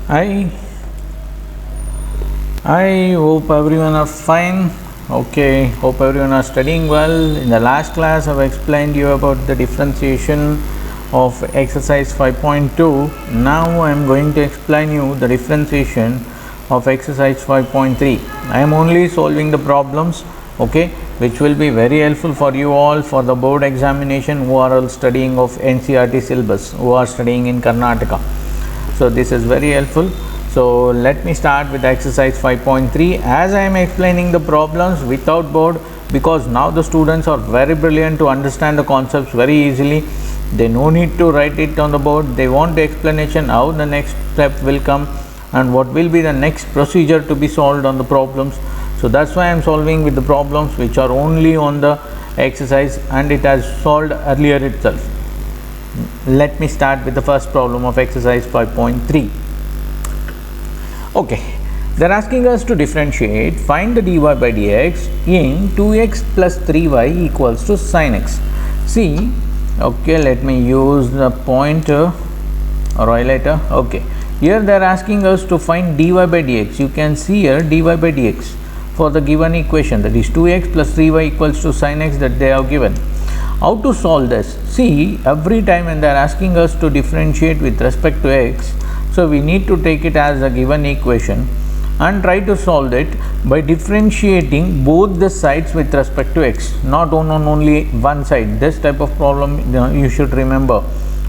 I hope everyone are fine. Okay, hope everyone are studying well. In the last class I've explained you about the differentiation of exercise 5.2. Now I am going to explain you the differentiation of exercise 5.3. I am only solving the problems, okay, which will be very helpful for you all for the board examination who are all studying of NCERT syllabus, who are studying in Karnataka. So this is very helpful. So let me start with exercise 5.3 as I am explaining the problems without board, because now the students are very brilliant to understand the concepts very easily. They no need to write it on the board. They want the explanation how the next step will come and what will be the next procedure to be solved on the problems. So that's why I am solving with the problems which are only on the exercise and it has solved earlier itself. Let me start with the first problem of exercise 5.3. Okay, they are asking us to differentiate, find the dy by dx in 2x plus 3y equals to sin x. See, okay, let me use the pointer or highlighter. Okay, here they are asking us to find dy by dx. You can see here dy by dx for the given equation, that is 2x plus 3y equals to sin x that they have given. How to solve this? See, every time when they are asking us to differentiate with respect to x, so we need to take it as a given equation and try to solve it by differentiating both the sides with respect to x, not on only one side. This type of problem you should remember.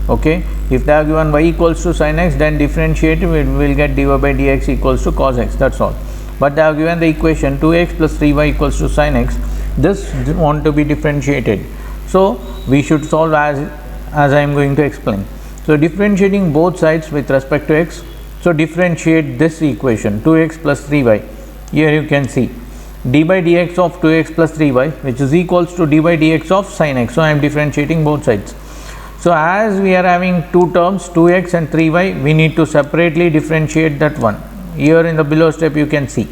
Okay, if they are given y equals to sin x, then differentiate, we will get dy by dx equals to cos x, that's all. But they have given the equation 2x plus 3y equals to sin x. This want to be differentiated, so we should solve as I am going to explain. So differentiating both sides with respect to x, so differentiate this equation 2x plus 3y. Here you can see d by dx of 2x plus 3y, which is equals to d by dx of sin x. So I am differentiating both sides. So as we are having two terms 2x and 3y, we need to separately differentiate that one. Here in the below step you can see.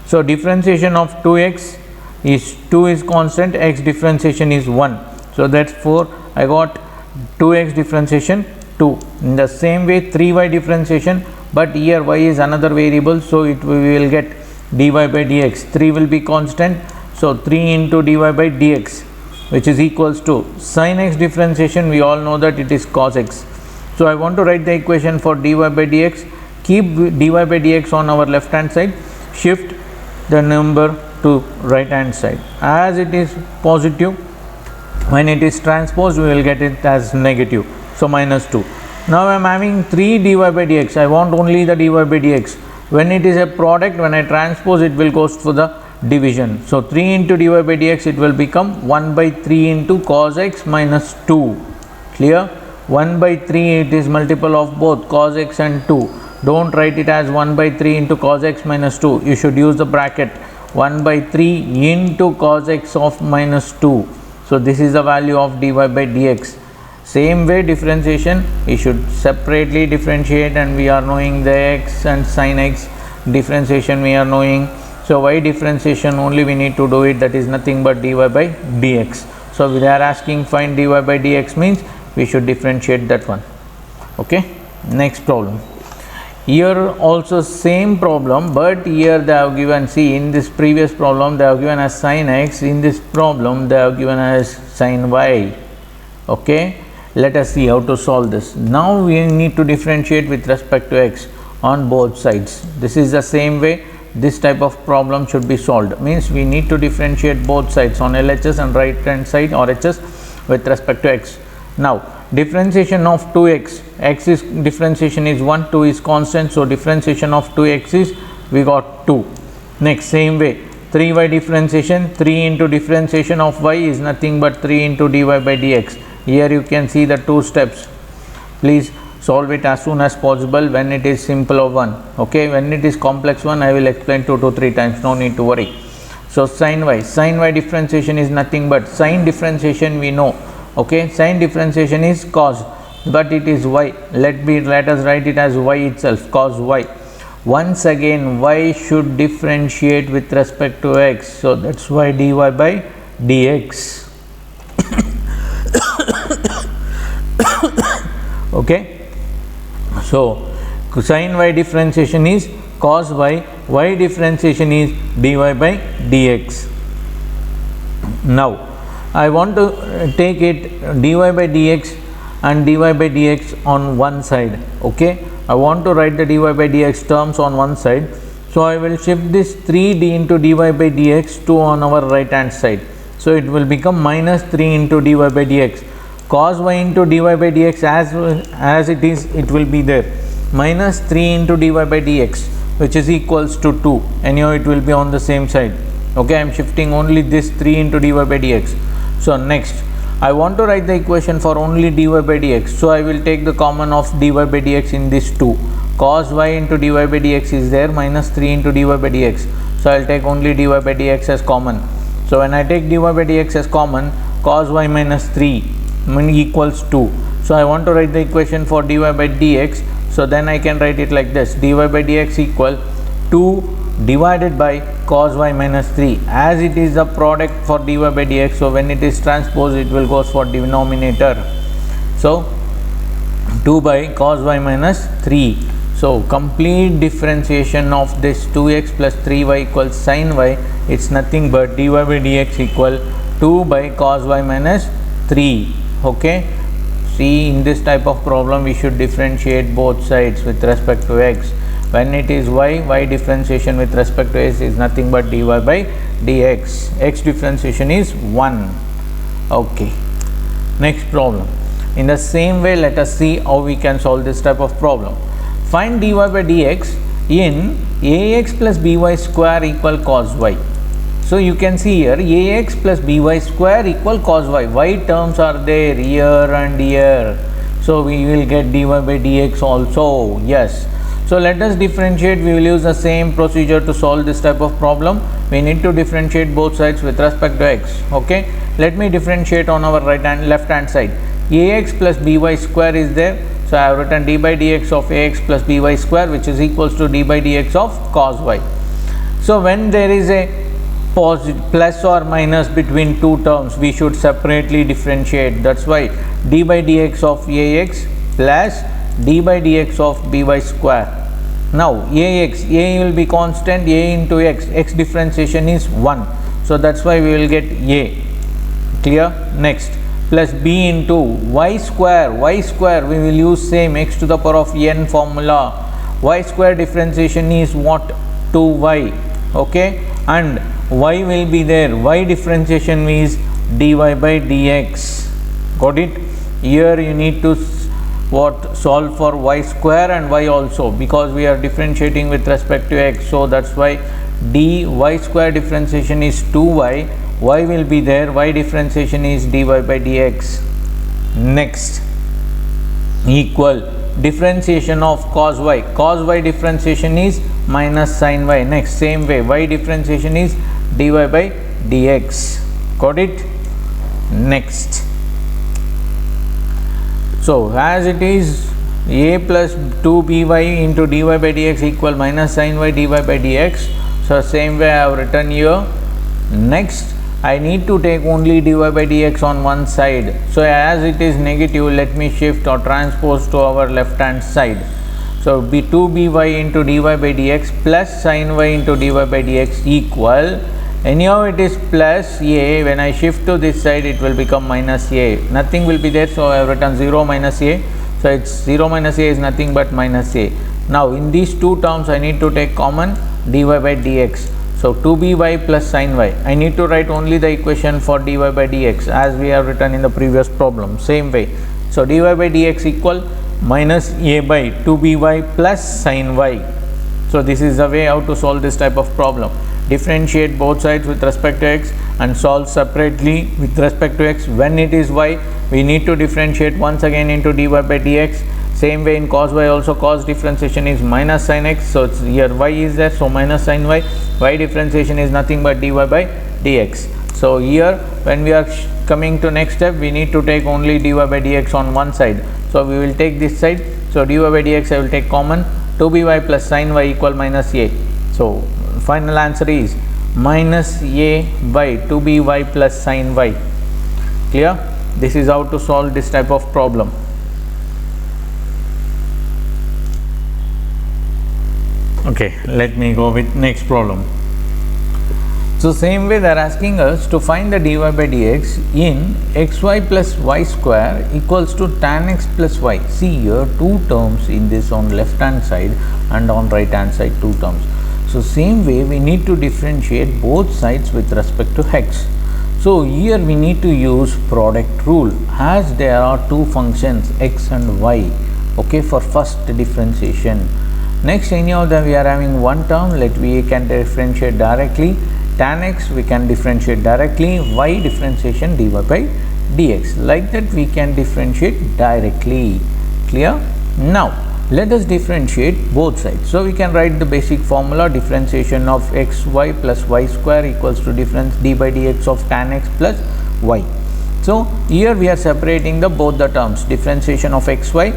So differentiation of 2x is 2 is constant, x differentiation is 1. So therefore I got 2x differentiation 2. In the same way 3y differentiation, but here y is another variable, so we will get dy by dx. 3 will be constant, so 3 into dy by dx, which is equals to sin x differentiation. We all know that it is cos x. So I want to write the equation for dy by dx. Keep dy by dx on our left hand side, shift the number to right hand side. As it is positive, when it is transposed we will get it as negative, so minus 2. Now I am having 3 dy by dx. I want only the dy by dx. When it is a product, when I transpose, it will goes for the division. So 3 into dy by dx, it will become 1 by 3 into cos x minus 2. Clear? 1 by 3, it is multiple of both cos x and 2. Don't write it as 1 by 3 into cos x minus 2. You should use the bracket 1 by 3 into cos x of minus 2. So this is the value of dy by dx. Same way differentiation, we should separately differentiate, and we are knowing the x and sin x differentiation we are knowing. So y differentiation only we need to do it, that is nothing but dy by dx. So they are asking find dy by dx means we should differentiate that one. Okay, next problem. Here also same problem, but here they have given, see, in this previous problem they have given as sin x, in this problem they have given as sin y. Okay, let us see how to solve this. Now we need to differentiate with respect to x on both sides. This is the same way this type of problem should be solved, means we need to differentiate both sides on LHS and right hand side RHS with respect to x. Now differentiation of 2x, x is differentiation is 1, 2 is constant, so differentiation of 2x is we got 2. Next, same way 3y differentiation, 3 into differentiation of y is nothing but 3 into dy by dx. Here you can see the two steps. Please solve it as soon as possible when it is simple one. Okay, when it is complex one I will explain 2 to 3 times, no need to worry. So sin y differentiation is nothing but sin differentiation we know. Okay, sin differentiation is cos, but it is y. Let us write it as y itself, cos y. Once again y should differentiate with respect to x, so that's why dy by dx. Okay, so Sin y differentiation is cos y differentiation is dy by dx. Now I want to take it dy by dx and dy by dx on one side. Okay, I want to write the dy by dx terms on one side. So I will shift this 3d into dy by dx to on our right hand side. So it will become minus 3 into dy by dx. Cos y into dy by dx as it is, it will be there. Minus 3 into dy by dx, which is equals to 2. Anyhow, it will be on the same side. Okay, I am shifting only this 3 into dy by dx. So next, I want to write the equation for only dy by dx. So I will take the common of dy by dx in this 2. Cos y into dy by dx is there, minus 3 into dy by dx. So I will take only dy by dx as common. So when I take dy by dx as common, cos y minus 3 equals 2. So I want to write the equation for dy by dx. So then I can write it like this: dy by dx equal 2 divided by cos y minus 3. As it is the product for dy by dx, so when it is transposed, it will go for denominator. So 2 by cos y minus 3. So complete differentiation of this 2x plus 3y equals sin y, it's nothing but dy by dx equal 2 by cos y minus 3. Okay, see, in this type of problem we should differentiate both sides with respect to x. When it is y differentiation with respect to x is nothing but dy by dx. X differentiation is 1. Okay, next problem. In the same way, let us see how we can solve this type of problem. Find dy by dx in ax plus by square equal cos y. So you can see here ax plus by square equal cos y. Y terms are there here and here. So we will get dy by dx also. Yes. So let us differentiate. We will use the same procedure to solve this type of problem. We need to differentiate both sides with respect to x. Okay. Let me differentiate on our left hand side. Ax plus by square is there. So I have written d by dx of ax plus by square, which is equals to d by dx of cos y. So when there is a plus or minus between two terms, we should separately differentiate. That's why d by dx of ax plus d by dx of by square. Now ax, a will be constant, a into x differentiation is 1. So that's why we will get a. Clear? Next, plus b into y square we will use same x to the power of n formula. Y square differentiation is what? 2y. Okay, and y will be there. Y differentiation is dy by dx. Got it? Here you need to solve for y square and y also, because we are differentiating with respect to x. So that's why dy square differentiation is 2y. Y will be there. Y differentiation is dy by dx. Next, equal differentiation of cos y. Cos y differentiation is minus sin y. Next, same way, y differentiation is dy by dx. Got it? Next, so as it is a plus 2by into dy by dx equal minus sin y dy by dx. So same way I have written here. Next, I need to take only dy by dx on one side. So as it is negative, let me shift or transpose to our left hand side. So be 2by into dy by dx plus sin y into dy by dx equal, anyhow it is plus a. When I shift to this side, it will become minus a. Nothing will be there, so I have written 0 minus a. So it's 0 minus a is nothing but minus a. Now in these two terms, I need to take common dy by dx. So 2by plus sin y. I need to write only the equation for dy by dx as we have written in the previous problem. Same way. So dy by dx equal minus a by 2by plus sin y. So this is the way how to solve this type of problem. Differentiate both sides with respect to x and solve separately with respect to x. When it is y, we need to differentiate once again into dy by dx. Same way in cos y also, cos differentiation is minus sin x. So it's here y is there, so minus sin y. Y differentiation is nothing but dy by dx. So here when we are coming to next step, we need to take only dy by dx on one side. So we will take this side. So dy by dx I will take common. 2by plus sin y equal minus a. So final answer is minus a by 2by plus sin y. Clear? This is how to solve this type of problem. Okay, let me go with next problem. So same way they are asking us to find the dy by dx in xy plus y square equals to tan x plus y. See here two terms in this on left hand side and on right hand side two terms. So same way we need to differentiate both sides with respect to x. So here we need to use product rule as there are two functions x and y, okay, for first differentiation. Next, any of them we are having one term, we can differentiate directly. Tan x we can differentiate directly, y differentiation dy by dx, like that we can differentiate directly. Clear? Now let us differentiate both sides. So we can write the basic formula, differentiation of xy plus y square equals to difference d by dx of tan x plus y. So here we are separating the both the terms, differentiation of xy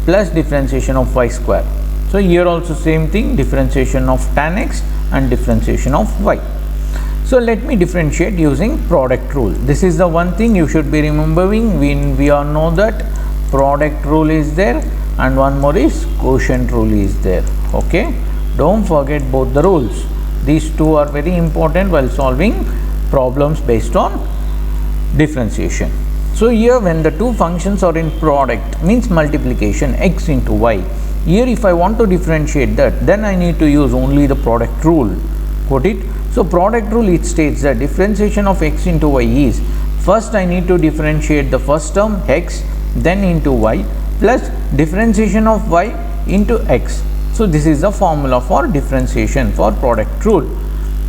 plus differentiation of y square. So here also same thing, differentiation of tan x and differentiation of y. So let me differentiate using product rule. This is the one thing you should be remembering. We all know that product rule is there and one more is quotient rule is there. Okay, don't forget both the rules. These two are very important while solving problems based on differentiation. So here when the two functions are in product means multiplication x into y. Here if I want to differentiate that, then I need to use only the product rule. Got it? So product rule, it states that differentiation of x into y is, first I need to differentiate the first term x, then into y, plus differentiation of y into x. So this is the formula for differentiation for product rule.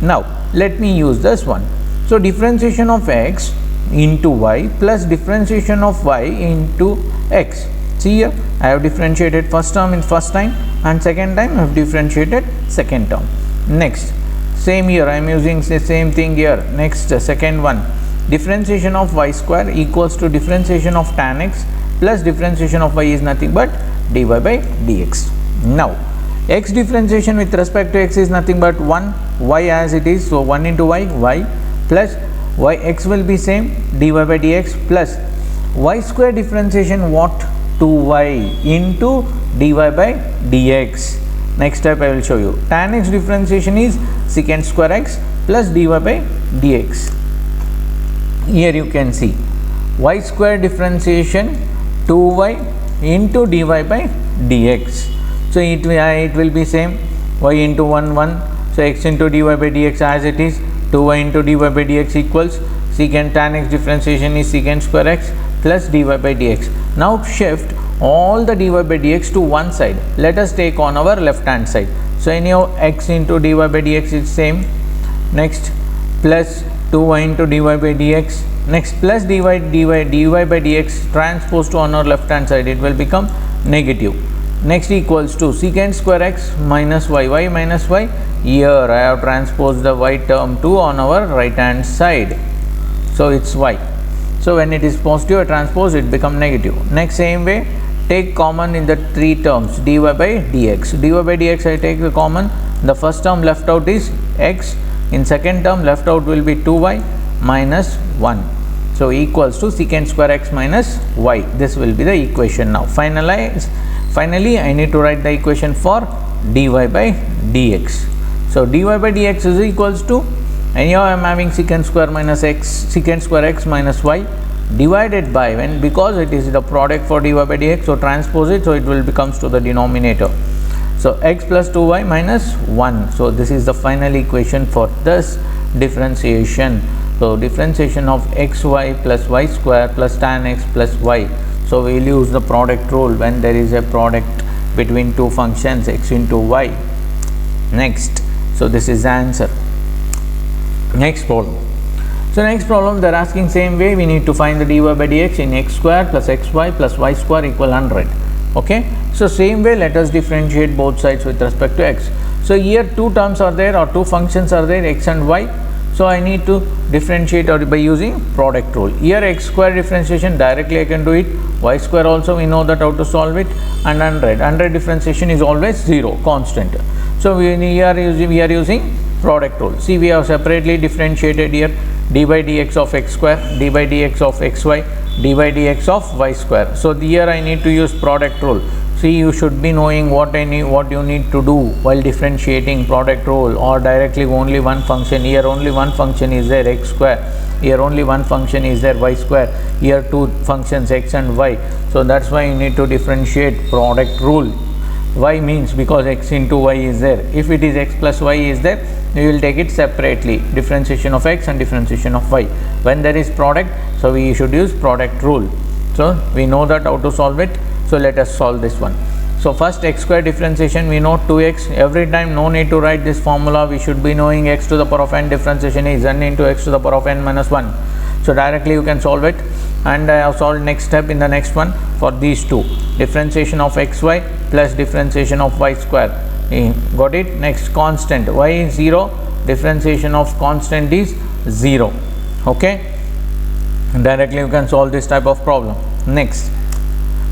Now let me use this one. So differentiation of x into y plus differentiation of y into x. See here, I have differentiated first term in first time and second time I have differentiated second term. Next, same here I am using the same thing here. Next, second one, differentiation of y square equals to differentiation of tan x plus differentiation of y is nothing but dy by dx. Now x differentiation with respect to x is nothing but 1, y as it is, so 1 into y, y plus y x will be same dy by dx plus y square differentiation what, 2y into dy by dx. Next step I will show you. Tan x differentiation is secant square x plus dy by dx. Here you can see y square differentiation 2y into dy by dx. So it will be same y into 1 1. So x into dy by dx as it is, 2y into dy by dx equals secant tan x differentiation is secant square x plus dy by dx. Now shift all the dy by dx to one side. Let us take on our left hand side. So anyhow x into dy by dx is same. Next plus 2y into dy by dx. Next plus dy by dx transpose to on our left hand side, it will become negative. Next equals to secant square x minus y minus y. Here I have transposed the y term to on our right hand side. So it's y. So when it is positive, I transpose, it become negative. Next same way, take common in the three terms dy by dx. Dy by dx I take the common. The first term left out is x. In second term left out will be 2y minus 1. So equals to secant square x minus y. This will be the equation now. Finally I need to write the equation for dy by dx. So dy by dx is equals to, anyhow I am having secant square minus x, secant square x minus y divided by, when because it is the product for dy by dx, so transpose it, so it will becomes to the denominator. So x plus 2y minus 1. So this is the final equation for this differentiation. So differentiation of xy plus y square plus tan x plus y. So we will use the product rule when there is a product between two functions x into y. Next, so this is the answer. Next problem. So next problem they are asking same way, we need to find the dy by dx in x square plus xy plus y square equal 100. Okay, so same way let us differentiate both sides with respect to x. So here two terms are there or two functions are there, x and y. So I need to differentiate or by using product rule. Here x square differentiation directly I can do it, y square also we know that how to solve it, and 100 differentiation is always 0 constant. So we are using product rule. See, we have separately differentiated here d by dx of x square, d by dx of xy, d by dx of y square. So here I need to use product rule. See, you should be knowing what you need to do while differentiating product rule, or directly only one function. Here only one function is there, x square. Here only one function is there, y square. Here two functions, x and y. So that's why you need to differentiate product rule. Y means because x into y is there. If it is x plus y is there, you will take it separately, differentiation of x and differentiation of y. When there is product, so we should use product rule. So we know that how to solve it. So let us solve this one. So first, x square differentiation, we know 2x. Every time, no need to write this formula. We should be knowing x to the power of n differentiation is n into x to the power of n minus 1. So directly you can solve it, and I have solved next step in the next one for these two. Differentiation of xy plus differentiation of y square. Got it? Next, constant y is 0, differentiation of constant is 0. Okay, directly you can solve this type of problem. Next,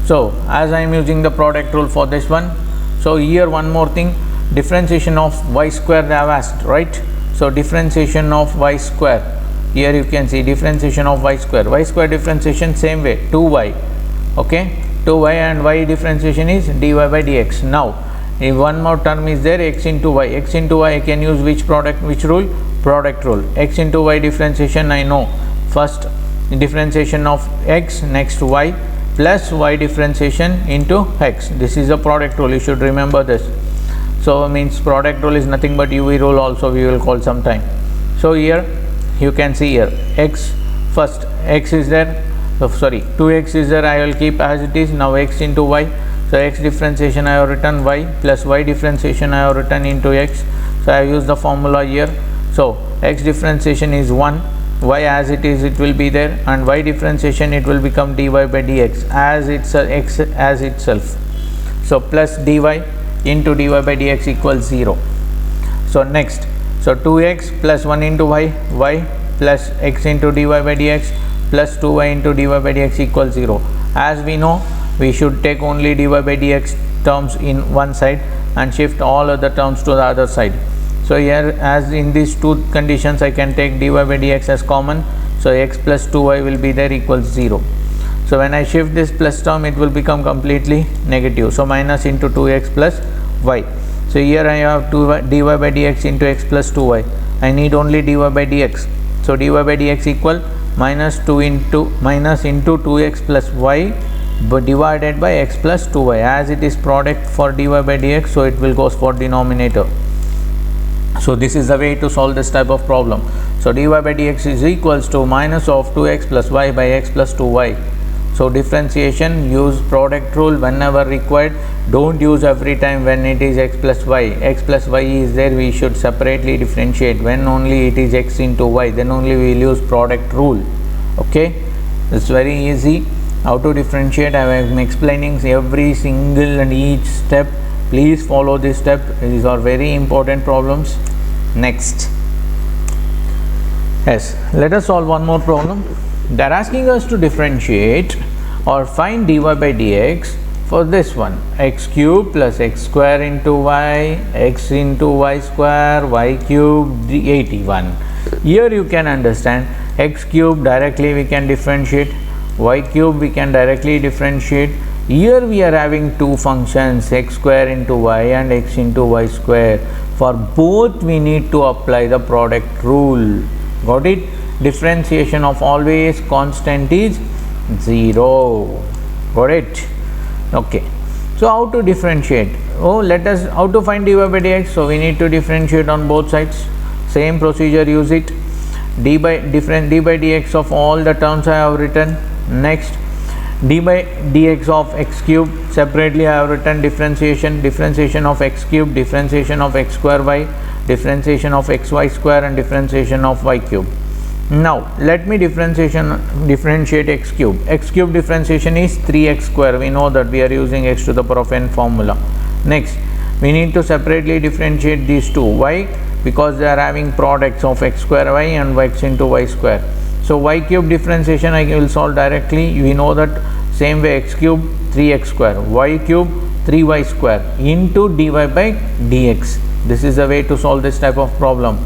so as I am using the product rule for this one, so here one more thing, differentiation of y square they have asked, right? So differentiation of y square, here you can see differentiation of y square differentiation same way, 2y. Okay, 2y and y differentiation is dy by dx. Now if one more term is there, x into y I can use which rule? Product rule. X into y differentiation I know, first differentiation of x, next y, plus y differentiation into x. This is a product rule, you should remember this. So means product rule is nothing but UV rule, also we will call sometime. So here you can see here x, first x is there, 2x is there, I will keep as it is. Now x into y, so x differentiation I have written y, plus y differentiation I have written into x. So I have used the formula here. So x differentiation is 1, y as it is it will be there, and y differentiation it will become dy by dx as it's x as itself. So plus dy into dy by dx equals 0. So next, so 2x plus 1 into y plus x into dy by dx plus 2y into dy by dx equals 0. As we know, we should take only dy by dx terms in one side and shift all other terms to the other side. So here, as in these two conditions, I can take dy by dx as common. So x plus 2y will be there equals 0. So when I shift this plus term, it will become completely negative. So minus into 2x plus y. So here I have dy by dx into x plus 2y. I need only dy by dx. So dy by dx equal minus into 2x plus y but divided by x plus 2y. As it is product for dy by dx, so it will goes for denominator. So this is the way to solve this type of problem. So dy by dx is equals to minus of 2x plus y by x plus 2y. So differentiation, use product rule whenever required. Don't use every time when it is x plus y. X plus y is there, we should separately differentiate. When only it is x into y, then only we will use product rule. Okay, it's very easy how to differentiate. I am explaining every single and each step. Please follow this step. These are very important problems. Next, yes, let us solve one more problem. They are asking us to differentiate or find dy by dx for this one, x cube plus x square into y, x into y square, y cube 81. Here you can understand, x cube directly we can differentiate, y cube we can directly differentiate. Here we are having two functions, x square into y and x into y square. For both we need to apply the product rule. Got it? Differentiation of always constant is 0. Got it? Okay. So how to differentiate? How to find dy by dx? So we need to differentiate on both sides. Same procedure, use it. d by dx of all the terms I have written. Next, d by dx of x cube, separately I have written differentiation of x cube, differentiation of x square y, differentiation of xy square, and differentiation of y cube. Now let me differentiate x cube. X cube differentiation is 3x square. We know that we are using x to the power of n formula. Next, we need to separately differentiate these two. Why? Because they are having products of x square y and x into y square. So y cube differentiation I will solve directly. We know that same way, x cube 3x square, y cube 3y square into dy by dx. This is the way to solve this type of problem.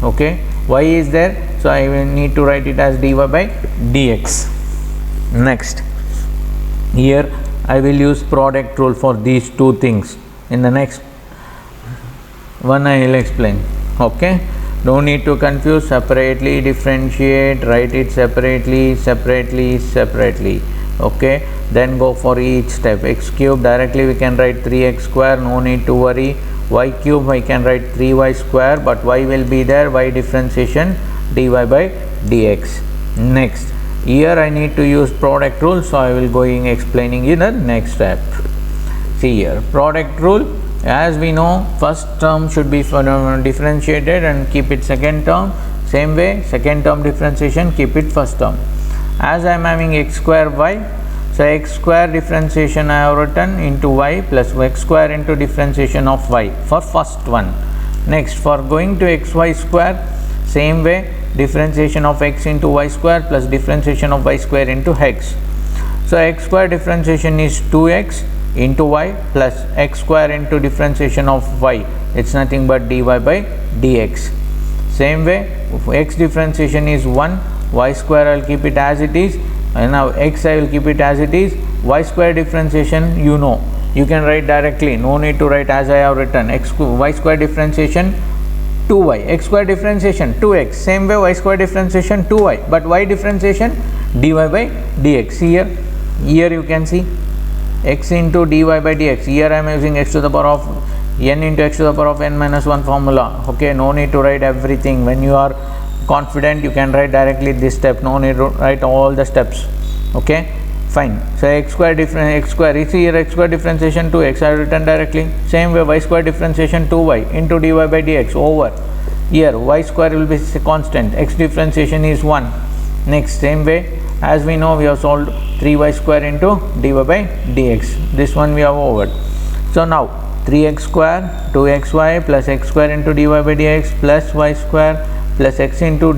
Okay, y is there, so I will need to write it as dy by dx. Next, here I will use product rule for these two things. In the next one I will explain. Okay, no need to confuse. Separately differentiate, write it separately. Okay, then go for each step. X cube directly we can write 3x square, no need to worry. Y cube I can write 3y square, but y will be there, y differentiation dy by dx. Next, here I need to use product rule, so I will going explaining in the next step. See here, product rule, as we know, first term should be differentiated and keep it second term. Same way, second term differentiation, keep it first term. As I am having x square y, so x square differentiation I have written into y plus x square into differentiation of y for first one. Next, for going to xy square, same way, differentiation of x into y square plus differentiation of y square into x. So x square differentiation is 2x into y plus x square into differentiation of y, it's nothing but dy by dx. Same way, if x differentiation is 1, y square I will keep it as it is, and now x I will keep it as it is. Y square differentiation, you know, you can write directly, no need to write as I have written. Y square differentiation 2y, x square differentiation 2x, same way y square differentiation 2y, but y differentiation dy by dx. Here you can see x into dy by dx. Here I am using x to the power of n into x to the power of n minus 1 formula. Okay, no need to write everything. When you are confident, you can write directly this step, no need to write all the steps. Okay, fine. So x square is here, x square differentiation 2x I have written directly. Same way, y square differentiation 2y into dy by dx over here, y square will be constant, x differentiation is 1. Next, same way, as we know, we have solved 3y square into dy by dx. This one we have over. So now 3x square 2xy plus x square into dy by dx plus y square plus x into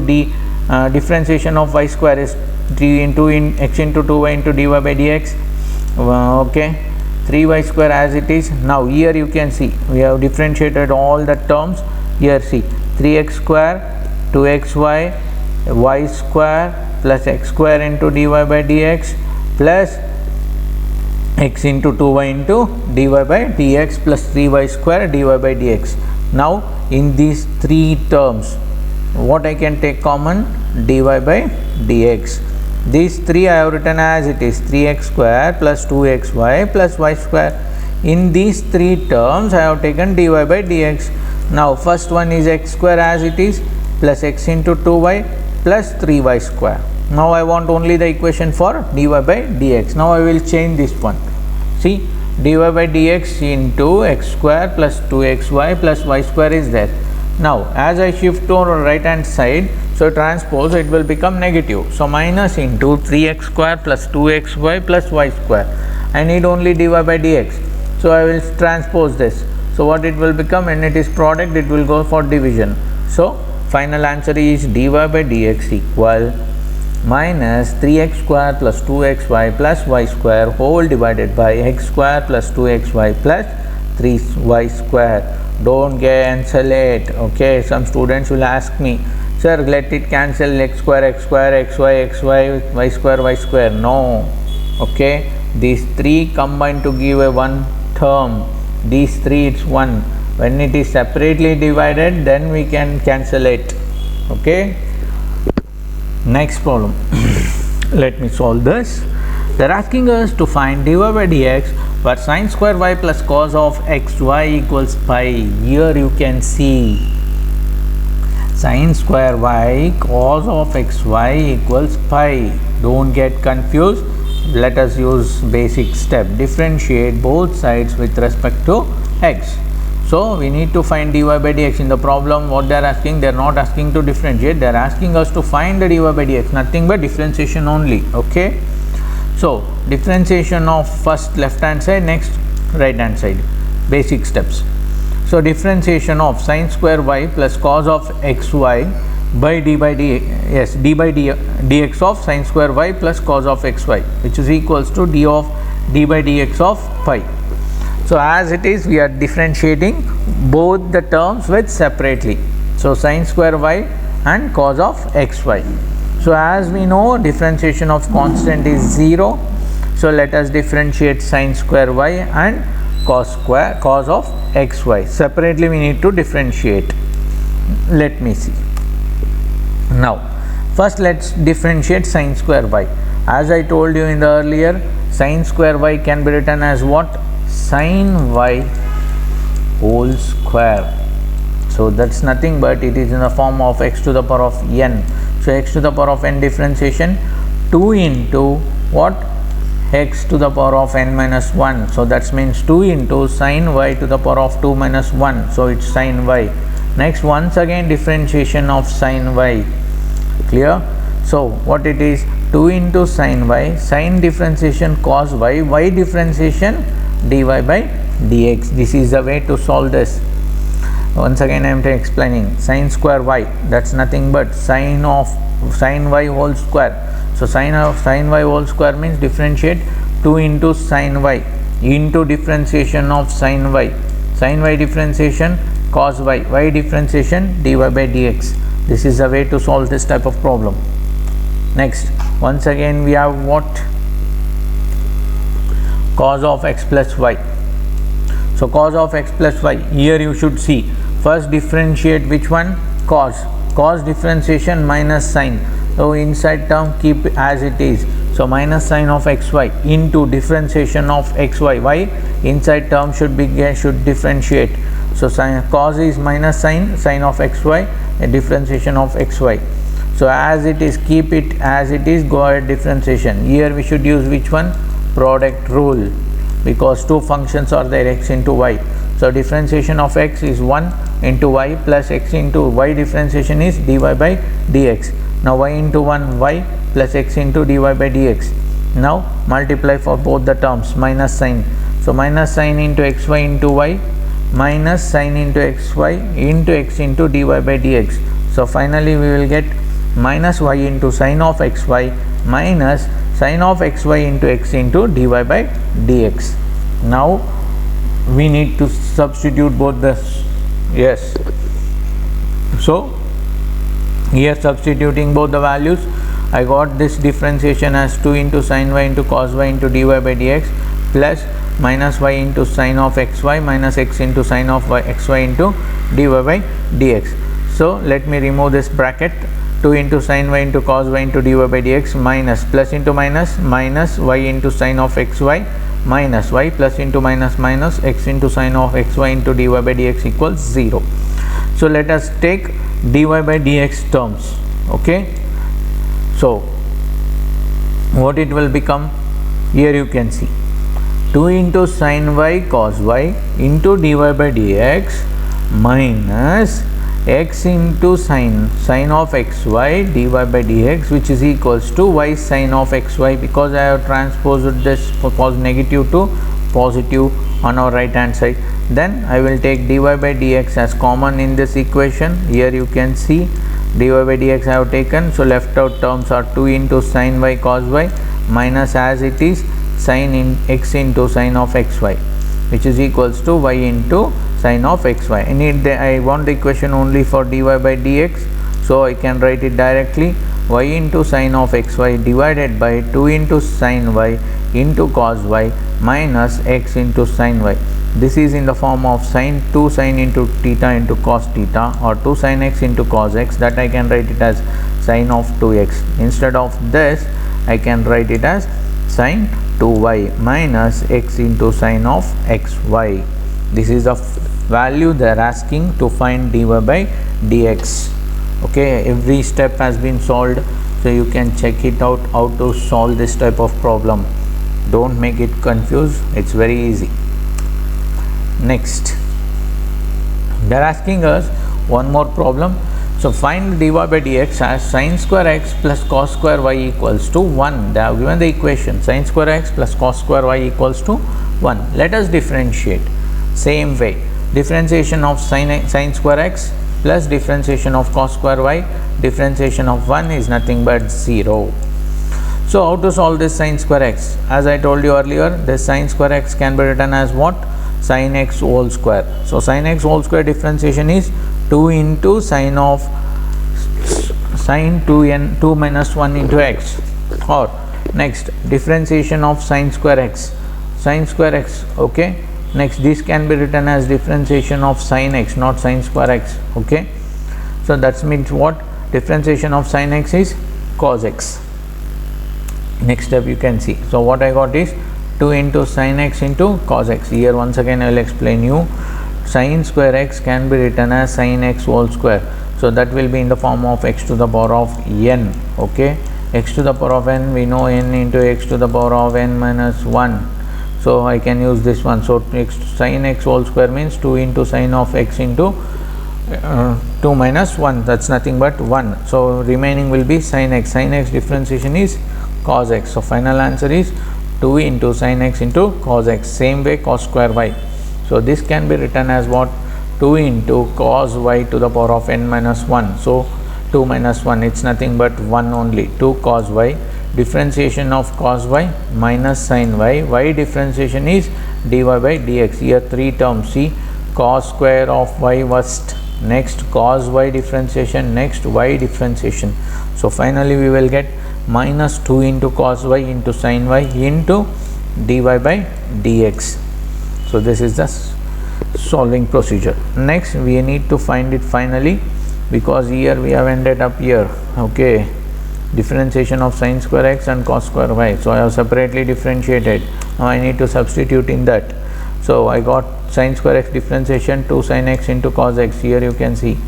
differentiation of y square is 3 into x into 2y into dy by dx. Okay, 3y square as it is. Now here you can see we have differentiated all the terms. Here see 3x square 2xy y square plus x square into dy by dx plus x into 2y into dy by dx plus 3y square dy by dx. Now in these three terms, what I can take common? Dy by dx. These three I have written as it is, 3x square plus 2xy plus y square. In these three terms I have taken dy by dx. Now first one is x square as it is plus x into 2y plus 3y square. Now I want only the equation for dy by dx. Now I will change this one. See, dy by dx into x square plus 2xy plus y square is there. Now as I shift to right hand side, so transpose, it will become negative. So minus into 3x square plus 2xy plus y square. I need only dy by dx. So I will transpose this. So what it will become? When it is product, it will go for division. So final answer is dy by dx equal minus 3x square plus 2xy plus y square whole divided by x square plus 2xy plus 3y square. Don't cancel it. Okay, some students will ask me, sir, let it cancel x square, xy, y square. No. Okay, these three combine to give a one term. These three, it's one. When it is separately divided, then we can cancel it. Okay, next problem. Let me solve this. They are asking us to find dy by dx where sin square y plus cos of xy equals pi. Here you can see sin square y cos of xy equals pi. Don't get confused. Let us use basic step. Differentiate both sides with respect to x. So we need to find dy by dx. In the problem, what they are asking, they are not asking to differentiate, they are asking us to find the dy by dx, nothing but differentiation only. Okay, so differentiation of first left hand side, next right hand side, basic steps. So differentiation of sin square y plus cos of xy by d by dx of sin square y plus cos of xy, which is equals to d by dx of pi. So as it is, we are differentiating both the terms with separately. So sin square y and cos of xy. So as we know, differentiation of constant is 0. So let us differentiate sin square y and cos of xy. Separately we need to differentiate. Let me see. Now first let's differentiate sin square y. As I told you in the earlier, sin square y can be written as what? Sin y whole square. So that's nothing but it is in the form of x to the power of n. So x to the power of n differentiation 2 into what? X to the power of n minus 1. So that means 2 into sin y to the power of 2 minus 1. So it's sin y. Next, once again differentiation of sin y. Clear? So what it is? 2 into sin y, sin differentiation cos y, y differentiation dy by dx. This is the way to solve this. Once again I am explaining. Sin square y, that's nothing but sin y whole square. So sin y whole square means differentiate 2 into sin y into differentiation of sin y differentiation cos y differentiation dy by dx. This is the way to solve this type of problem. Next, once again we have what? Cos of x plus y. So cos of x plus y, here you should see, first differentiate which one? Cos differentiation minus sin. So inside term keep as it is. So minus sin of xy into differentiation of xy. Y inside term should differentiate. So cos is minus sin of xy, a differentiation of xy. So as it is, keep it as it is, go ahead differentiation. Here we should use which one? Product rule, because two functions are there, x into y. So differentiation of x is 1 into y plus x into y differentiation is dy by dx. Now y into 1 y plus x into dy by dx. Now multiply for both the terms, minus sign. So minus sign into xy into y minus sin into xy into x into dy by dx. So finally we will get minus y into sin of xy minus sin of xy into x into dy by dx. Now we need to substitute both this. Yes. So here substituting both the values, I got this differentiation as 2 into sin y into cos y into dy by dx plus minus y into sin of xy minus x into sin of xy into dy by dx. So let me remove this bracket. 2 into sin y into cos y into dy by dx minus plus into minus y into sin of xy minus y plus into minus x into sin of xy into dy by dx equals 0. So let us take dy by dx terms. Okay. So what it will become? Here you can see 2 into sin y cos y into dy by dx minus x into sin of xy dy by dx, which is equals to y sin of xy, because I have transposed this negative to positive on our right hand side. Then I will take dy by dx as common in this equation. Here you can see dy by dx I have taken. So left out terms are 2 into sin y cos y minus as it is sin in x into sin of xy, which is equals to y into sin of xy. I want the equation only for dy by dx, so I can write it directly. Y into sin of xy divided by 2 into sin y into cos y minus x into sin y. This is in the form of 2 sin into theta into cos theta, or 2 sin x into cos x, that I can write it as sin of 2x. Instead of this I can write it as sin 2y minus x into sin of xy. This is the value they are asking to find dy by dx. Okay, every step has been solved, so you can check it out how to solve this type of problem. Don't make it confused, it's very easy. Next, they are asking us one more problem. So find dy by dx as sin square x plus cos square y equals to 1. They have given the equation sin square x plus cos square y equals to 1. Let us differentiate. Same way, differentiation of sin square x plus differentiation of cos square y, differentiation of 1 is nothing but 0. So how to solve this sin square x? As I told you earlier, this sin square x can be written as what? Sin x whole square. So sin x whole square differentiation is 2 into sin of sin 2 minus 1 into x, or Next, differentiation of sine square x, okay. Next, this can be written as differentiation of sine x, not sine square x, okay. So that means what? Differentiation of sine x is cos x. Next step you can see. So what I got is 2 into sine x into cos x. Here once again I will explain you. Sine square x can be written as sine x whole square. So that will be in the form of x to the power of n, okay. X to the power of n, we know n into x to the power of n minus 1. So I can use this one. So sine x whole square means 2 into sine of x into 2 minus 1, that's nothing but 1. So remaining will be sine x. Sine x differentiation is cos x. So final answer is 2 into sine x into cos x. Same way cos square y. So this can be written as what? 2 into cos y to the power of n minus 1. So 2 minus 1, it's nothing but 1 only. 2 cos y. Differentiation of cos y minus sin y. Y differentiation is dy by dx. Here 3 terms. See, cos square of y first, next cos y differentiation, next y differentiation. So finally we will get minus 2 into cos y into sin y into dy by dx. So this is the solving procedure. Next we need to find it finally, because here we have ended up here, okay. Differentiation of sin square x and cos square y. So I have separately differentiated. Now I need to substitute in that. So I got sin square x differentiation 2 sin x into cos x. Here you can see,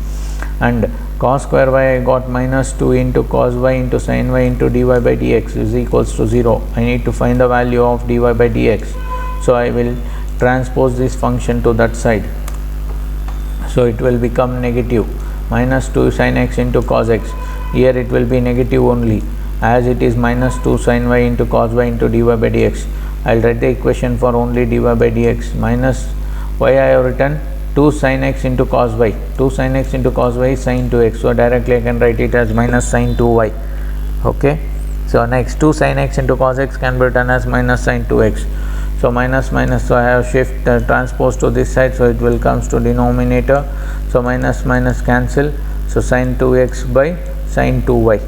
and cos square y I got minus 2 into cos y into sin y into dy by dx is equals to 0. I need to find the value of dy by dx. So I will transpose this function to that side. So it will become negative, minus 2 sin x into cos x. Here it will be negative only, as it is minus 2 sin y into cos y into dy by dx. I will write the equation for only dy by dx. Minus y I have written 2 sin x into cos y. 2 sin x into cos y is sin 2x. So directly I can write it as minus sin 2y, okay. So next 2 sin x into cos x can be written as minus sin 2x. So minus minus, so I have shift transpose to this side, so it will comes to denominator. So minus minus cancel. So sin 2x by sin 2y.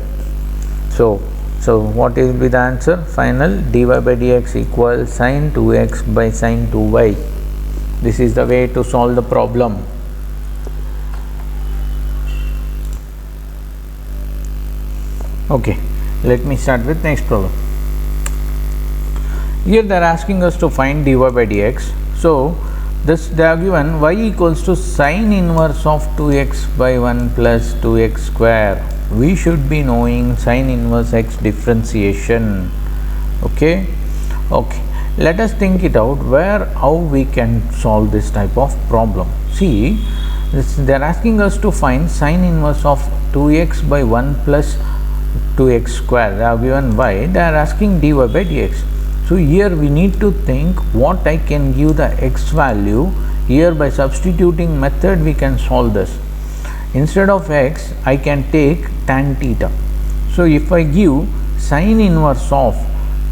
So what will be the answer? Final dy by dx equals sin 2x by sin 2y. This is the way to solve the problem. Okay, let me start with next problem. Here they are asking us to find dy by dx. So this they have given y equals to sin inverse of 2x by 1 plus 2x square. We should be knowing sin inverse x differentiation, okay. Let us think it out, how we can solve this type of problem. See, they are asking us to find sin inverse of 2x by 1 plus 2x square. They have given y, they are asking dy by dx. So here we need to think what I can give the x value. Here by substituting method we can solve this. Instead of x I can take tan theta. So if I give sin inverse of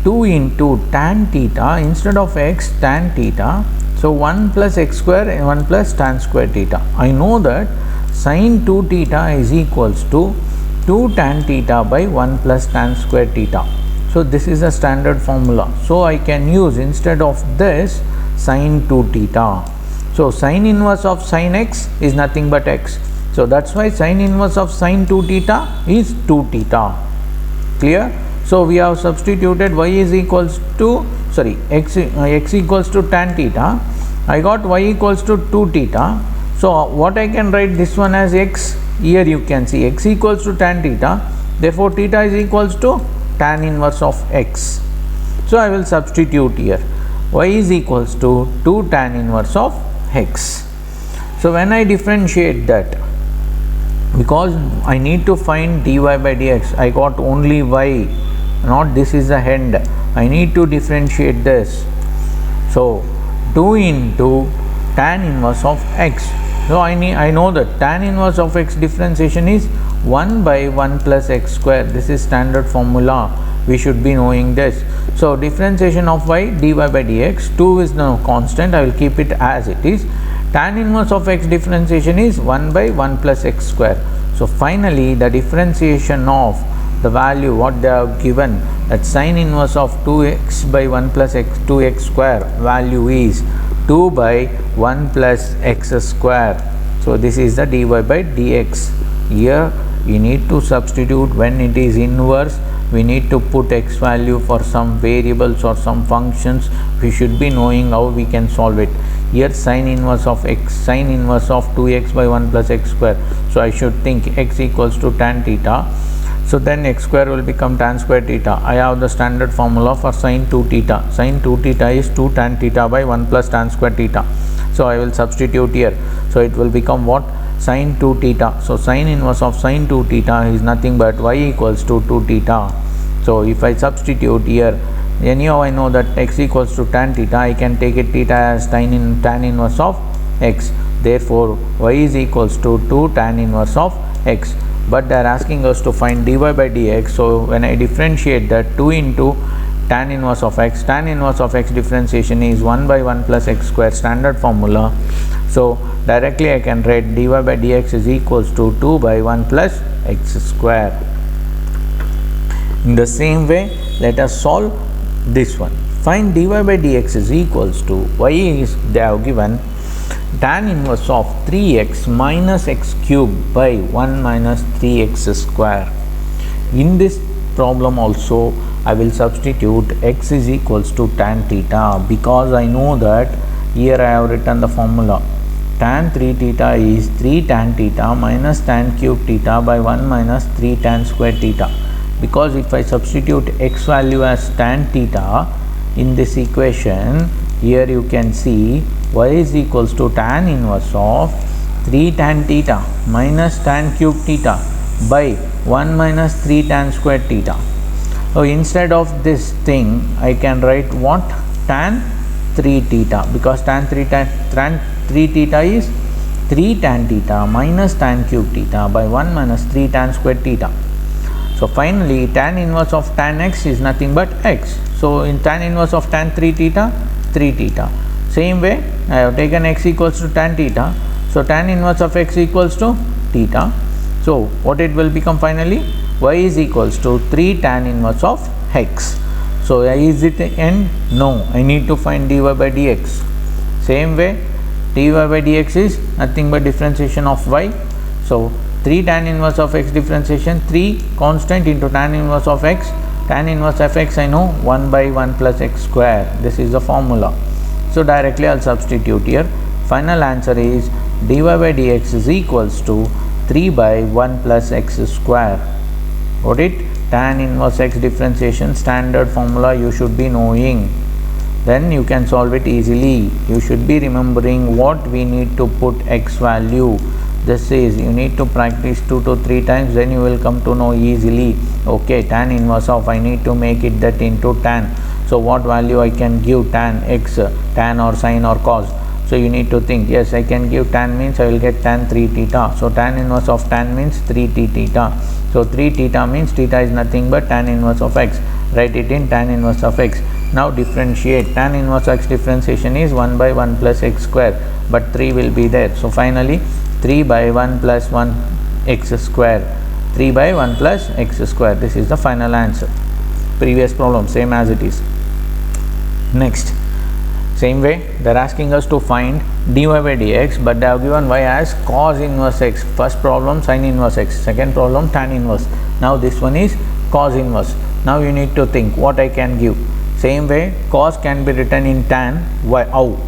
2 into tan theta instead of x tan theta, so 1 plus x square and 1 plus tan square theta. I know that sin 2 theta is equals to 2 tan theta by 1 plus tan square theta. So this is a standard formula. So I can use instead of this sin 2 theta. So sin inverse of sin x is nothing but x. So that's why sin inverse of sin 2 theta is 2 theta. Clear? So we have substituted y is equals to x equals to tan theta. I got y equals to 2 theta. So what I can write this one as x. Here you can see x equals to tan theta. Therefore theta is equals to tan inverse of x. So I will substitute here y is equals to 2 tan inverse of x. So when I differentiate that, because I need to find dy by dx, I got only y, not this is the end. I need to differentiate this. So 2 into tan inverse of x. So I know that tan inverse of x differentiation is 1 by 1 plus x square. This is standard formula. We should be knowing this. So differentiation of y dy by dx, 2 is no constant. I will keep it as it is. Tan inverse of x differentiation is 1 by 1 plus x square. So finally the differentiation of the value what they have given, that sine inverse of 2x by 1 plus x 2x square value is 2 by 1 plus x square. So this is the dy by dx. Here we need to substitute. When it is inverse, we need to put x value for some variables or some functions. We should be knowing how we can solve it. Here sine inverse of x, sine inverse of 2x by 1 plus x square. So I should think x equals to tan theta. So then x square will become tan square theta. I have the standard formula for sine 2 theta. Sine 2 theta is 2 tan theta by 1 plus tan square theta. So I will substitute here. So it will become what? Sine 2 theta. So sine inverse of sine 2 theta is nothing but y equals to 2 theta. So if I substitute here, anyhow I know that x equals to tan theta, I can take it theta as tan inverse of x. Therefore y is equals to 2 tan inverse of x. But they are asking us to find dy by dx. So when I differentiate that, 2 into tan inverse of x, tan inverse of x differentiation is 1 by 1 plus x square, standard formula. So directly I can write dy by dx is equals to 2 by 1 plus x square. In the same way, let us solve this one. Find dy by dx is equals to, y is they have given tan inverse of 3x minus x cube by 1 minus 3x square. In this problem also I will substitute x is equals to tan theta, because I know that here I have written the formula. Tan 3 theta is 3 tan theta minus tan cube theta by 1 minus 3 tan square theta. Because if I substitute x value as tan theta in this equation, here you can see y is equals to tan inverse of 3 tan theta minus tan cube theta by 1 minus 3 tan square theta. So instead of this thing, I can write what? Tan 3 theta, because tan 3 theta is 3 tan theta minus tan cube theta by 1 minus 3 tan square theta. So finally tan inverse of tan x is nothing but x. So in tan inverse of tan 3 theta, 3 theta. Same way I have taken x equals to tan theta. So tan inverse of x equals to theta. So what it will become finally? Y is equals to 3 tan inverse of x. So is it n? No, I need to find dy by dx. Same way dy by dx is nothing but differentiation of y. So 3 tan inverse of x differentiation, 3 constant into tan inverse of x. Tan inverse of x I know 1 by 1 plus x square. This is the formula. So directly I will substitute here. Final answer is dy by dx is equals to 3 by 1 plus x square. Got it? Tan inverse x differentiation, standard formula you should be knowing. Then you can solve it easily. You should be remembering what we need to put x value. This is, you need to practice 2 to 3 times, then you will come to know easily. Okay, tan inverse of, I need to make it that into tan. So what value I can give tan x, tan or sine or cos. So you need to think, yes, I can give tan means I will get tan 3 theta. So tan inverse of tan means 3 t theta. So 3 theta means theta is nothing but tan inverse of x. Write it in tan inverse of x. Now differentiate. Tan inverse x differentiation is 1 by 1 plus x square, but 3 will be there. So finally 3 by 1 plus 1 x square. 3 by 1 plus x square. This is the final answer. Previous problem same as it is. Next, same way they are asking us to find dy by dx, but they have given y as cos inverse x. First problem sine inverse x, second problem tan inverse. Now this one is cos inverse. Now you need to think what I can give. Same way cos can be written in tan. Why? How?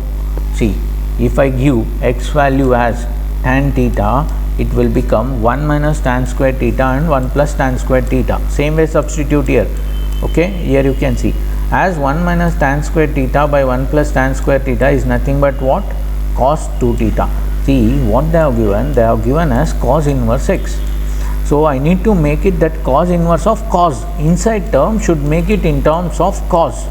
See, if I give x value as tan theta, it will become 1 minus tan square theta and 1 plus tan square theta. Same way substitute here. Okay, here you can see as 1 minus tan square theta by 1 plus tan square theta is nothing but what? Cos 2 theta. See what they have given? They have given as cos inverse x. So I need to make it that cos inverse of cos. Inside term should make it in terms of cos.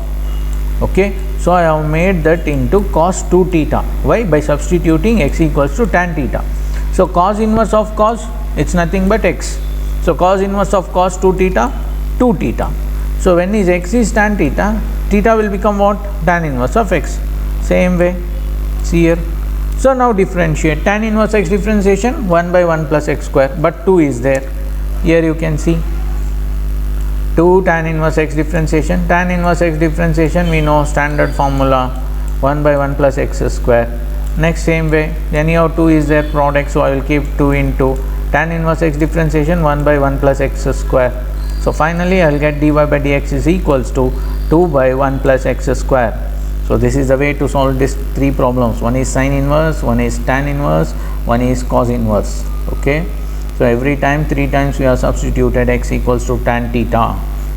Okay, so I have made that into cos 2 theta. Why? By substituting x equals to tan theta. So cos inverse of cos, it's nothing but x. So cos inverse of cos 2 theta, 2 theta. So when is x is tan theta, theta will become what? Tan inverse of x. Same way, see here. So now differentiate. Tan inverse x differentiation 1 by 1 plus x square, but 2 is there. Here you can see 2 tan inverse x differentiation. Tan inverse x differentiation we know standard formula 1 by 1 plus x square. Next same way, anyhow 2 is their product, so I will keep 2 into tan inverse x differentiation 1 by 1 plus x square. So finally I will get dy by dx is equals to 2 by 1 plus x square. So this is the way to solve these three problems. One is sine inverse, one is tan inverse, one is cos inverse. Okay, so every time 3 times we are substituted x equals to tan theta.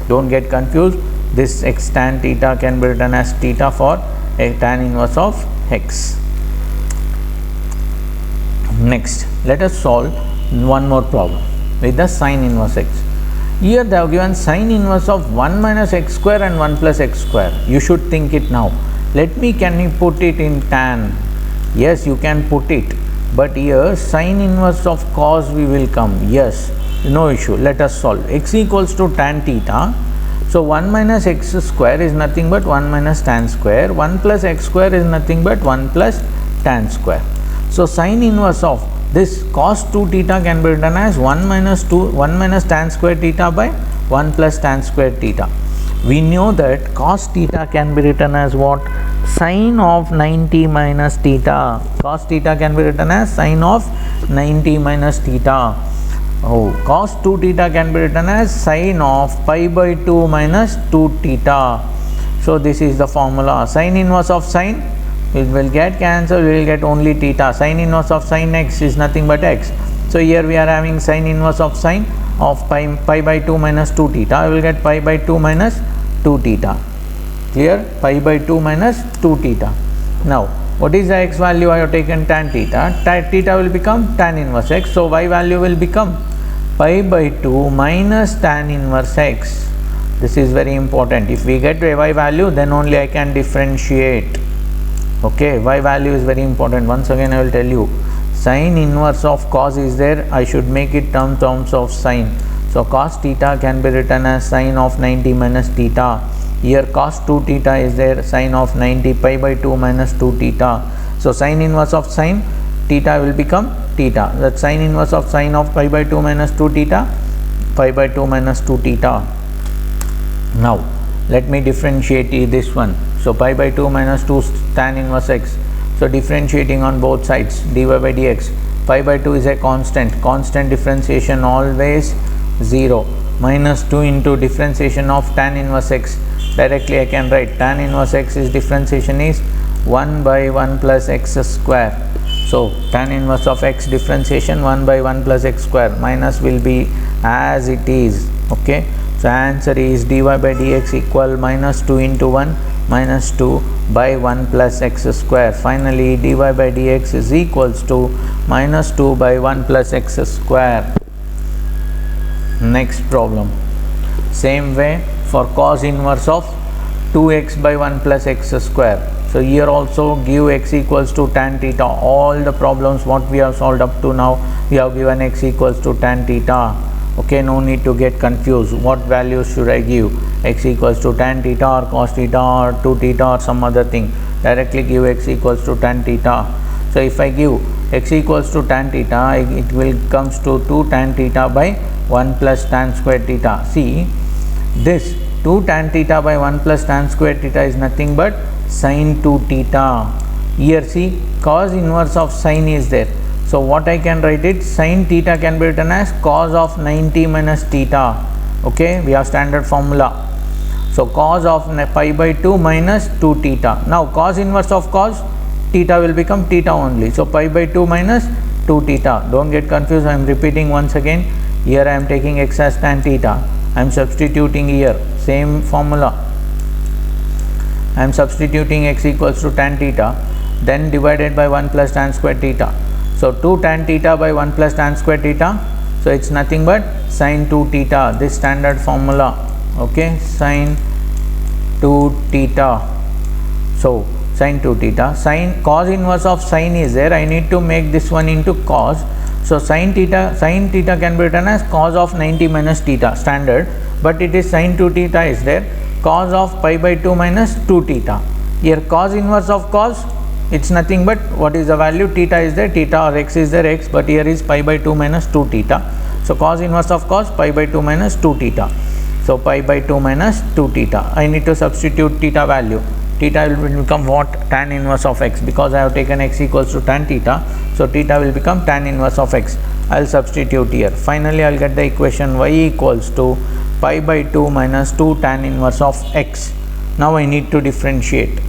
Don't get confused, this x tan theta can be written as theta for a tan inverse of x. Next, let us solve one more problem with the sine inverse x. Here they have given sine inverse of 1 minus x square and 1 plus x square. You should think it now. Can you put it in tan? Yes, you can put it, but here sine inverse of cos we will come. Yes, no issue. Let us solve. X equals to tan theta. So 1 minus x square is nothing but 1 minus tan square. 1 plus x square is nothing but 1 plus tan square. So sine inverse of this cos 2 theta can be written as 1 minus tan square theta by 1 plus tan square theta. We know that cos theta can be written as what? Sine of 90 minus theta. Cos theta can be written as sine of 90 minus theta. Oh, cos 2 theta can be written as sine of pi by 2 minus 2 theta. So this is the formula. Sine inverse of sine, it will get cancelled, we will get only theta. Sine inverse of sine x is nothing but x. So here we are having sine inverse of sine of pi by 2 minus 2 theta. I will get pi by 2 minus 2 theta. Clear? Pi by 2 minus 2 theta. Now, what is the x value? I have taken tan theta. Tan theta will become tan inverse x. So y value will become pi by 2 minus tan inverse x. This is very important. If we get a y value, then only I can differentiate. Okay, y value is very important. Once again I will tell you, sine inverse of cos is there, I should make it terms of sine. So cos theta can be written as sine of 90 minus theta. Here cos 2 theta is there, sine of 90 pi by 2 minus 2 theta. So sine inverse of sine theta will become theta. That sine inverse of sine of pi by 2 minus 2 theta, pi by 2 minus 2 theta. Now let me differentiate this one. So pi by 2 minus 2 tan inverse x. So differentiating on both sides, dy by dx. Pi by 2 is a constant. Constant differentiation always 0. Minus 2 into differentiation of tan inverse x. Directly I can write tan inverse x is differentiation is 1 by 1 plus x square. So tan inverse of x differentiation 1 by 1 plus x square. Minus will be as it is. Okay. So answer is dy by dx equal minus 2 into 1 minus 2 by 1 plus x square. Finally dy by dx is equals to minus 2 by 1 plus x square. Next problem. Same way for cos inverse of 2x by 1 plus x square. So here also give x equals to tan theta. All the problems what we have solved up to now, we have given x equals to tan theta. Okay, no need to get confused. What values should I give? X equals to tan theta or cos theta or 2 theta or some other thing. Directly give x equals to tan theta. So if I give x equals to tan theta, it will comes to 2 tan theta by 1 plus tan square theta. See, this 2 tan theta by 1 plus tan square theta is nothing but sin 2 theta. Here see, cos inverse of sin is there. So what I can write it, sin theta can be written as cos of 90 minus theta. Okay, we have standard formula. So cos of pi by 2 minus 2 theta. Now cos inverse of cos theta will become theta only. So pi by 2 minus 2 theta. Don't get confused. I am repeating once again. Here I am taking x as tan theta. I am substituting here. Same formula. I am substituting x equals to tan theta. Then divided by 1 plus tan square theta. So 2 tan theta by 1 plus tan square theta. So it's nothing but sin 2 theta. This standard formula. Okay, sin 2 theta. So sin 2 theta. Sin cos inverse of sin is there. I need to make this one into cos. So sin theta can be written as cos of 90 minus theta standard, but it is sin 2 theta is there. Cos of pi by 2 minus 2 theta. Here cos inverse of cos, it's nothing but what is the value, theta is there, theta or x is there, x, but here is pi by 2 minus 2 theta. So cos inverse of cos, pi by 2 minus 2 theta. So pi by 2 minus 2 theta. I need to substitute theta value. Theta will become what? Tan inverse of x, because I have taken x equals to tan theta. So theta will become tan inverse of x. I will substitute here. Finally, I will get the equation y equals to pi by 2 minus 2 tan inverse of x. Now I need to differentiate.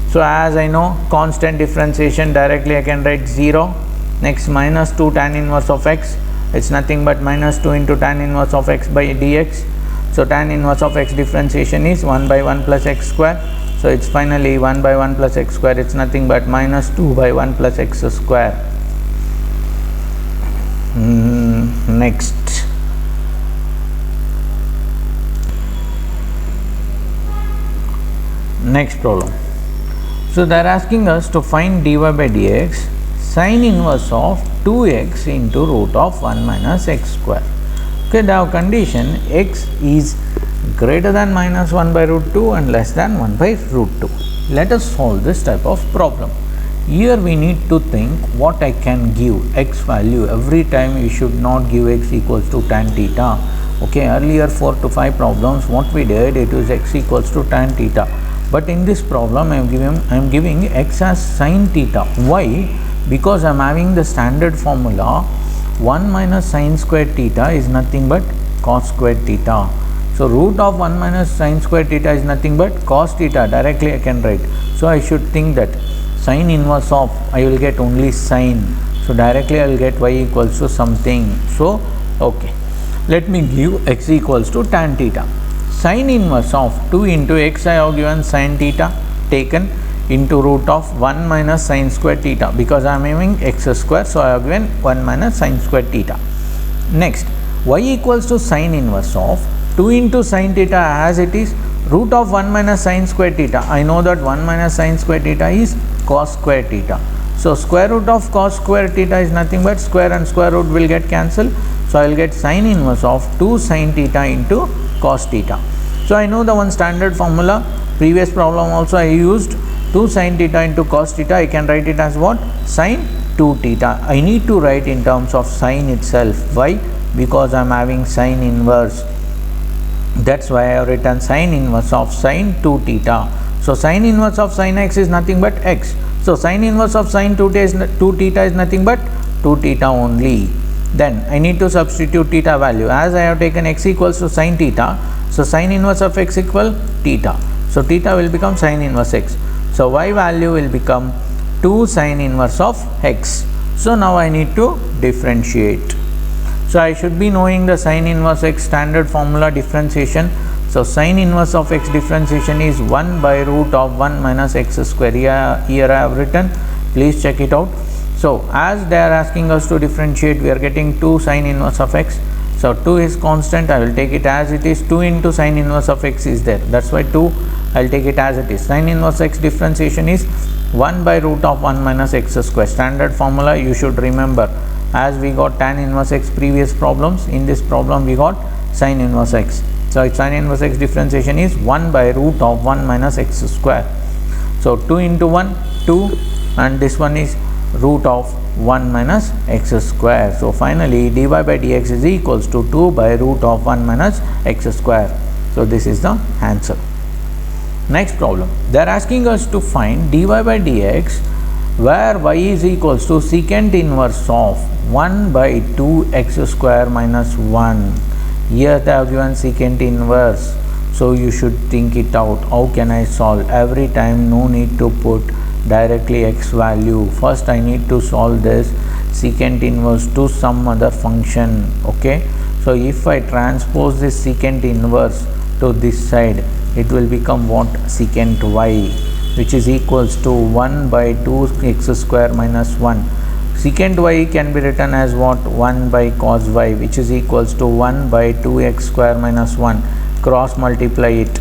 So as I know constant differentiation, directly I can write 0. Next, minus 2 tan inverse of x. It's nothing but minus 2 into tan inverse of x by dx. So tan inverse of x differentiation is 1 by 1 plus x square. So it's finally 1 by 1 plus x square. It's nothing but minus 2 by 1 plus x square. Next. Next problem. So they are asking us to find dy by dx sine inverse of 2x into root of 1 minus x square. Okay, they have condition x is greater than minus 1 by root 2 and less than 1 by root 2. Let us solve this type of problem. Here we need to think what I can give x value. Every time you should not give x equals to tan theta. Okay, earlier 4 to 5 problems what we did, it was x equals to tan theta. But in this problem I am giving x as sin theta. Why? Because I am having the standard formula 1 minus sin squared theta is nothing but cos squared theta. So root of 1 minus sin squared theta is nothing but cos theta. Directly I can write. So I should think that sin inverse of, I will get only sin. So directly I will get y equals to something. So okay, let me give x equals to tan theta. Sin inverse of 2 into x I have given sin theta taken into root of 1 minus sin square theta, because I am having x square. So I have given 1 minus sin square theta. Next, y equals to sin inverse of 2 into sin theta as it is root of 1 minus sin square theta. I know that 1 minus sin square theta is cos square theta. So square root of cos square theta is nothing but square and square root will get cancelled. So I will get sin inverse of 2 sin theta into cos theta. So I know the one standard formula. Previous problem also I used 2 sin theta into cos theta. I can write it as what? Sin 2 theta. I need to write in terms of sin itself. Why? Because I am having sin inverse. That's why I have written sin inverse of sin 2 theta. So sin inverse of sin x is nothing but x. So sin inverse of sin 2 theta is nothing but 2 theta only. Then I need to substitute theta value. As I have taken x equals to sin theta, so sin inverse of x equal theta. So theta will become sin inverse x. So y value will become 2 sin inverse of x. So now I need to differentiate. So I should be knowing the sin inverse x standard formula differentiation. So sin inverse of x differentiation is 1 by root of 1 minus x square. Here I have written, please check it out. So as they are asking us to differentiate, we are getting 2 sin inverse of x. So 2 is constant, I will take it as it is. 2 into sin inverse of x is there, that's why 2, I will take it as it is. Sin inverse x differentiation is 1 by root of 1 minus x square. Standard formula you should remember. As we got tan inverse x previous problems, in this problem we got sin inverse x. So sin inverse x differentiation is 1 by root of 1 minus x square. So 2 into 1, 2, and this one is root of 1 minus x square. So finally dy by dx is equals to 2 by root of 1 minus x square. So this is the answer. Next problem, they are asking us to find dy by dx where y is equals to secant inverse of 1 by 2x square minus 1. Here they have given secant inverse. So you should think it out. How can I solve? Every time no need to put directly x value. First I need to solve this secant inverse to some other function. Okay, so if I transpose this secant inverse to this side, it will become what? Secant y, which is equals to 1 by 2x square minus 1. Secant y can be written as what? 1 by cos y, which is equals to 1 by 2x square minus 1. Cross multiply it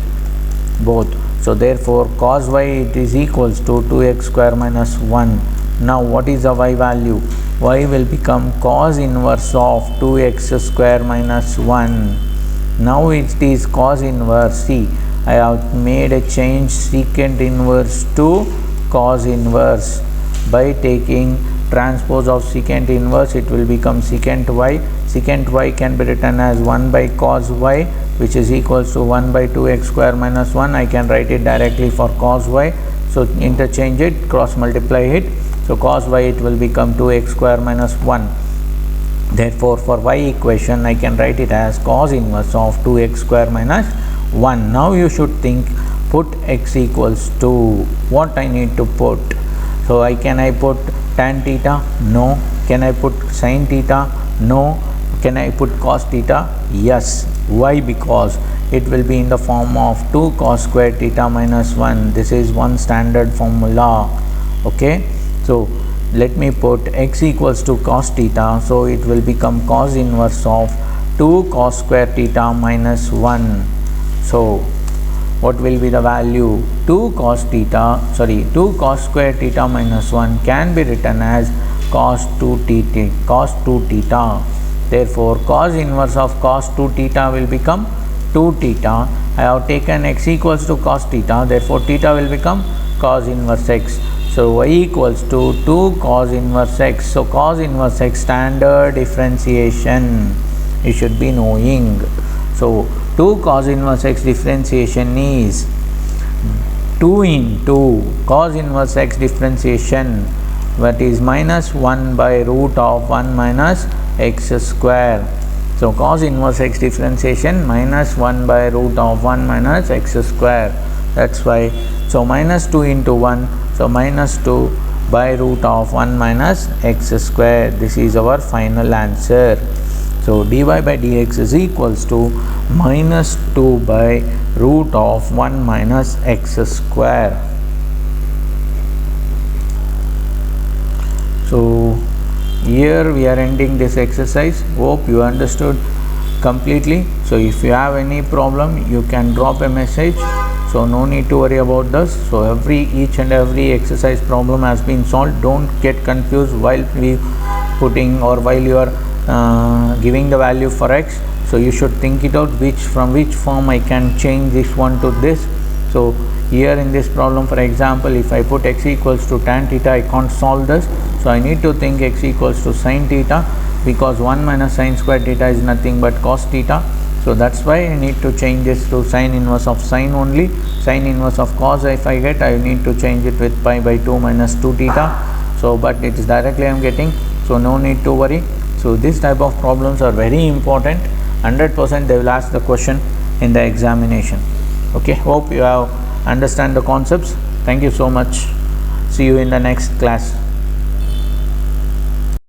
both. So therefore cos y it is equals to 2x square minus 1. Now what is the y value? Y will become cos inverse of 2x square minus 1. Now it is cos inverse. See, I have made a change secant inverse to cos inverse by taking transpose of secant inverse, it will become secant y. Secant y can be written as 1 by cos y, which is equals to 1 by 2x square minus 1. I can write it directly for cos y. So interchange it, cross multiply it. So cos y, it will become 2x square minus 1. Therefore, for y equation, I can write it as cos inverse of 2x square minus 1. Now you should think, put x equals to what I need to put. So can I put tan theta? No. Can I put sin theta? No. Can I put cos theta? Yes. Why? Because it will be in the form of 2 cos square theta minus 1. This is one standard formula. Okay. So let me put x equals to cos theta. So it will become cos inverse of 2 cos square theta minus 1. So what will be the value? 2 cos square theta minus 1 can be written as cos 2 theta. Therefore, cos inverse of cos 2 theta will become 2 theta. I have taken x equals to cos theta. Therefore, theta will become cos inverse x. So y equals to 2 cos inverse x. So cos inverse x, standard differentiation, you should be knowing. So 2 cos inverse x differentiation is 2 into cos inverse x differentiation, that is minus 1 by root of 1 minus x square. So cos inverse x differentiation minus 1 by root of 1 minus x square. That's why. So minus 2 into 1. So minus 2 by root of 1 minus x square. This is our final answer. So dy by dx is equals to minus 2 by root of 1 minus x square. So here we are ending this exercise. Hope you understood completely. So if you have any problem, you can drop a message. So no need to worry about this. So each and every exercise problem has been solved. Don't get confused while we putting or while you are giving the value for x. So you should think it out, from which form I can change this one to this. So here in this problem, for example, if I put x equals to tan theta, I can't solve this. So I need to think x equals to sin theta, because 1 minus sin square theta is nothing but cos theta. So that's why I need to change this to sin inverse of sin only. Sin inverse of cos, if I get, I need to change it with pi by 2 minus 2 theta. So but it is directly I am getting, so no need to worry. So this type of problems are very important. 100% they will ask the question in the examination. Okay, hope you have understand the concepts. Thank you so much. See you in the next class.